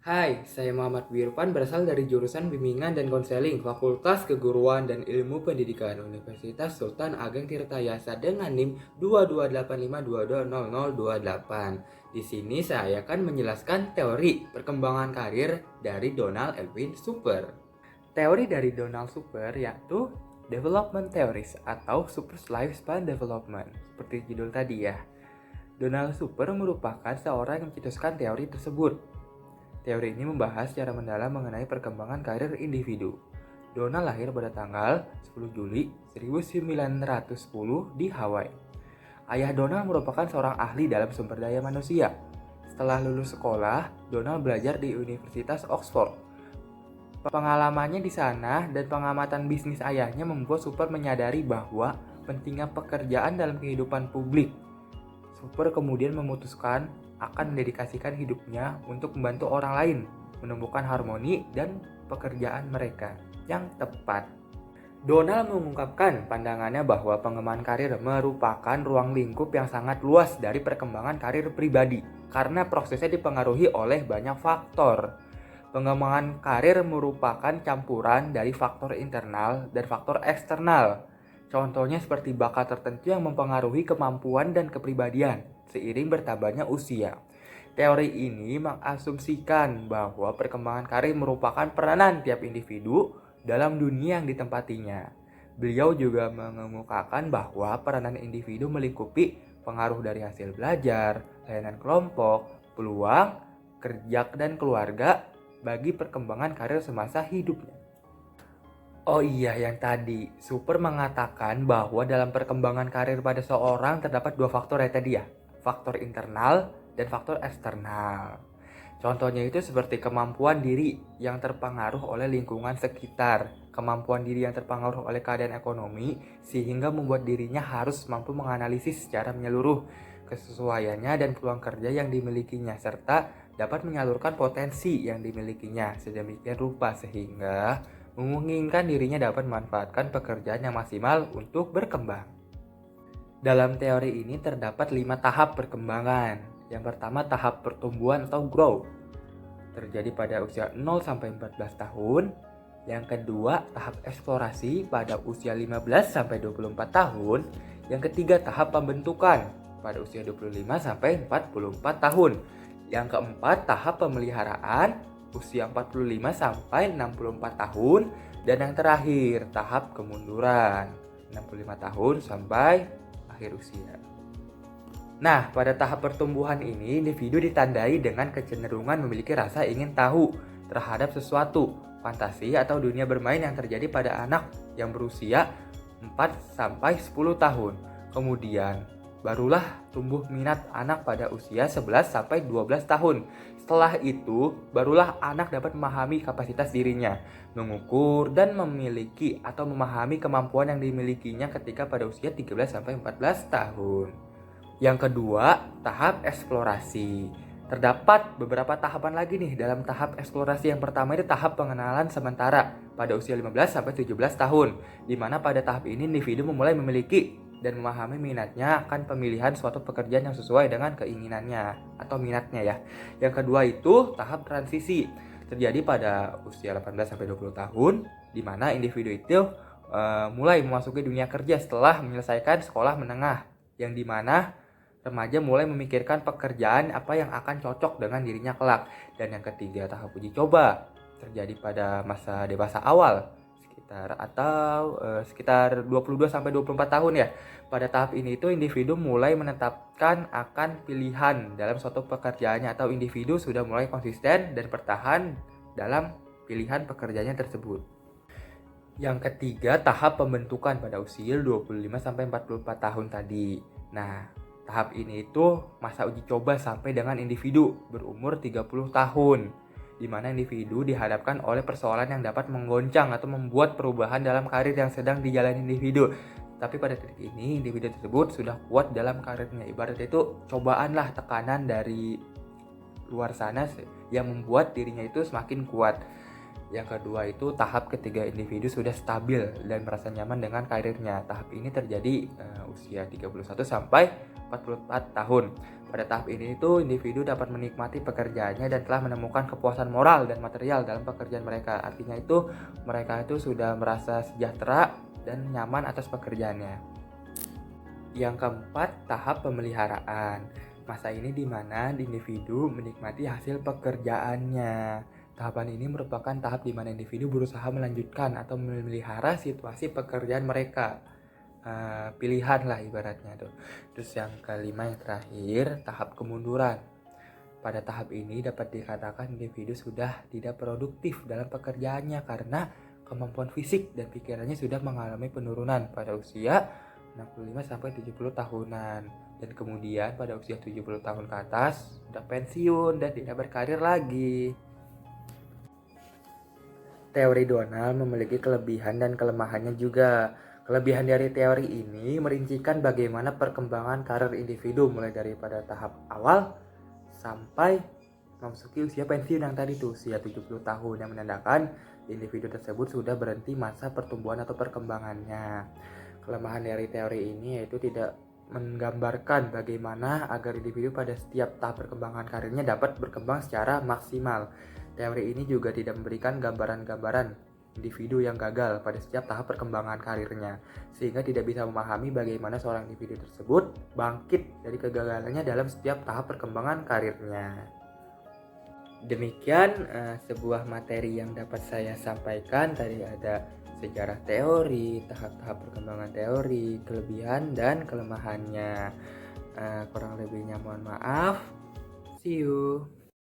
Hai, saya Muhammad Wirfan berasal dari jurusan Bimbingan dan Konseling Fakultas Keguruan dan Ilmu Pendidikan Universitas Sultan Ageng Tirtayasa dengan NIM 2285220028. Di sini saya akan menjelaskan teori perkembangan karir dari Donald Elwin Super. Teori dari Donald Super yaitu Development Theories atau Super Lifespan Development, seperti judul tadi ya. Donald Super merupakan seorang yang mencetuskan teori tersebut. Teori ini membahas secara mendalam mengenai perkembangan karir individu. Donald lahir pada tanggal 10 Juli 1910 di Hawaii. Ayah Donald merupakan seorang ahli dalam sumber daya manusia. Setelah lulus sekolah, Donald belajar di Universitas Oxford. Pengalamannya di sana dan pengamatan bisnis ayahnya membuat Super menyadari bahwa pentingnya pekerjaan dalam kehidupan publik. Super kemudian memutuskan akan mendedikasikan hidupnya untuk membantu orang lain menemukan harmoni dan pekerjaan mereka yang tepat. Donald mengungkapkan pandangannya bahwa pengembangan karir merupakan ruang lingkup yang sangat luas dari perkembangan karir pribadi karena prosesnya dipengaruhi oleh banyak faktor. Pengembangan karir merupakan campuran dari faktor internal dan faktor eksternal. Contohnya seperti bakat tertentu yang mempengaruhi kemampuan dan kepribadian seiring bertambahnya usia. Teori ini mengasumsikan bahwa perkembangan karir merupakan peranan tiap individu dalam dunia yang ditempatinya. Beliau juga mengemukakan bahwa peranan individu melingkupi pengaruh dari hasil belajar, layanan kelompok, peluang, kerja dan keluarga bagi perkembangan karir semasa hidupnya. Oh iya, yang tadi Super mengatakan bahwa dalam perkembangan karir pada seorang terdapat dua faktor ya tadi ya, faktor internal dan faktor eksternal. Contohnya itu seperti kemampuan diri yang terpengaruh oleh lingkungan sekitar, kemampuan diri yang terpengaruh oleh keadaan ekonomi sehingga membuat dirinya harus mampu menganalisis secara menyeluruh kesesuaiannya dan peluang kerja yang dimilikinya serta dapat menyalurkan potensi yang dimilikinya sedemikian rupa sehingga memungkinkan dirinya dapat memanfaatkan pekerjaan yang maksimal untuk berkembang. Dalam teori ini terdapat 5 tahap perkembangan. Yang pertama tahap pertumbuhan atau growth, terjadi pada usia 0 sampai 14 tahun. Yang kedua tahap eksplorasi pada usia 15 sampai 24 tahun. Yang ketiga tahap pembentukan pada usia 25 sampai 44 tahun. Yang keempat tahap pemeliharaan usia 45 sampai 64 tahun dan yang terakhir tahap kemunduran 65 tahun sampai akhir usia. Nah, pada tahap pertumbuhan ini individu ditandai dengan kecenderungan memiliki rasa ingin tahu terhadap sesuatu, fantasi atau dunia bermain yang terjadi pada anak yang berusia 4 sampai 10 tahun. Kemudian barulah tumbuh minat anak pada usia 11 sampai 12 tahun. Setelah itu, barulah anak dapat memahami kapasitas dirinya, mengukur dan memiliki atau memahami kemampuan yang dimilikinya ketika pada usia 13 sampai 14 tahun. Yang kedua, tahap eksplorasi. Terdapat beberapa tahapan lagi nih dalam tahap eksplorasi. Yang pertama itu tahap pengenalan sementara pada usia 15 sampai 17 tahun, di mana pada tahap ini individu memulai memiliki dan memahami minatnya akan pemilihan suatu pekerjaan yang sesuai dengan keinginannya atau minatnya ya. Yang kedua itu tahap transisi, terjadi pada usia 18 sampai 20 tahun, di mana individu itu mulai memasuki dunia kerja setelah menyelesaikan sekolah menengah, yang dimana remaja mulai memikirkan pekerjaan apa yang akan cocok dengan dirinya kelak. Dan yang ketiga tahap uji coba, terjadi pada masa dewasa awal sekitar 22 sampai 24 tahun ya. Pada tahap ini itu individu mulai menetapkan akan pilihan dalam suatu pekerjaannya atau individu sudah mulai konsisten dan bertahan dalam pilihan pekerjaannya tersebut. Yang ketiga tahap pembentukan pada usia 25 sampai 44 tahun tadi. Nah, tahap ini itu masa uji coba sampai dengan individu berumur 30 tahun, di mana individu dihadapkan oleh persoalan yang dapat menggoncang atau membuat perubahan dalam karir yang sedang dijalani individu. Tapi pada titik ini individu tersebut sudah kuat dalam karirnya. Ibaratnya itu cobaanlah tekanan dari luar sana yang membuat dirinya itu semakin kuat. Yang kedua itu tahap ketiga, individu sudah stabil dan merasa nyaman dengan karirnya. Tahap ini terjadi usia 31 sampai 44 tahun. Pada tahap ini itu individu dapat menikmati pekerjaannya dan telah menemukan kepuasan moral dan material dalam pekerjaan mereka. Artinya itu mereka itu sudah merasa sejahtera dan nyaman atas pekerjaannya. Yang keempat, tahap pemeliharaan. Masa ini di mana individu menikmati hasil pekerjaannya. Tahapan ini merupakan tahap di mana individu berusaha melanjutkan atau memelihara situasi pekerjaan mereka. Pilihan lah ibaratnya tuh. Terus yang kelima, yang terakhir, tahap kemunduran. Pada tahap ini dapat dikatakan individu sudah tidak produktif dalam pekerjaannya karena kemampuan fisik dan pikirannya sudah mengalami penurunan pada usia 65 sampai 70 tahunan. Dan kemudian pada usia 70 tahun ke atas sudah pensiun dan tidak berkarir lagi. Teori Donald memiliki kelebihan dan kelemahannya juga. Kelebihan dari teori ini merincikan bagaimana perkembangan karir individu mulai daripada tahap awal sampai memasuki usia pensiun yang tadi tuh, usia 70 tahun, yang menandakan individu tersebut sudah berhenti masa pertumbuhan atau perkembangannya. Kelemahan dari teori ini yaitu tidak menggambarkan bagaimana agar individu pada setiap tahap perkembangan karirnya dapat berkembang secara maksimal. Teori ini juga tidak memberikan gambaran-gambaran individu yang gagal pada setiap tahap perkembangan karirnya, sehingga tidak bisa memahami bagaimana seorang individu tersebut bangkit dari kegagalannya dalam setiap tahap perkembangan karirnya. Demikian sebuah materi yang dapat saya sampaikan. Tadi ada sejarah teori, tahap-tahap perkembangan teori, kelebihan dan kelemahannya. Kurang lebihnya mohon maaf. See you.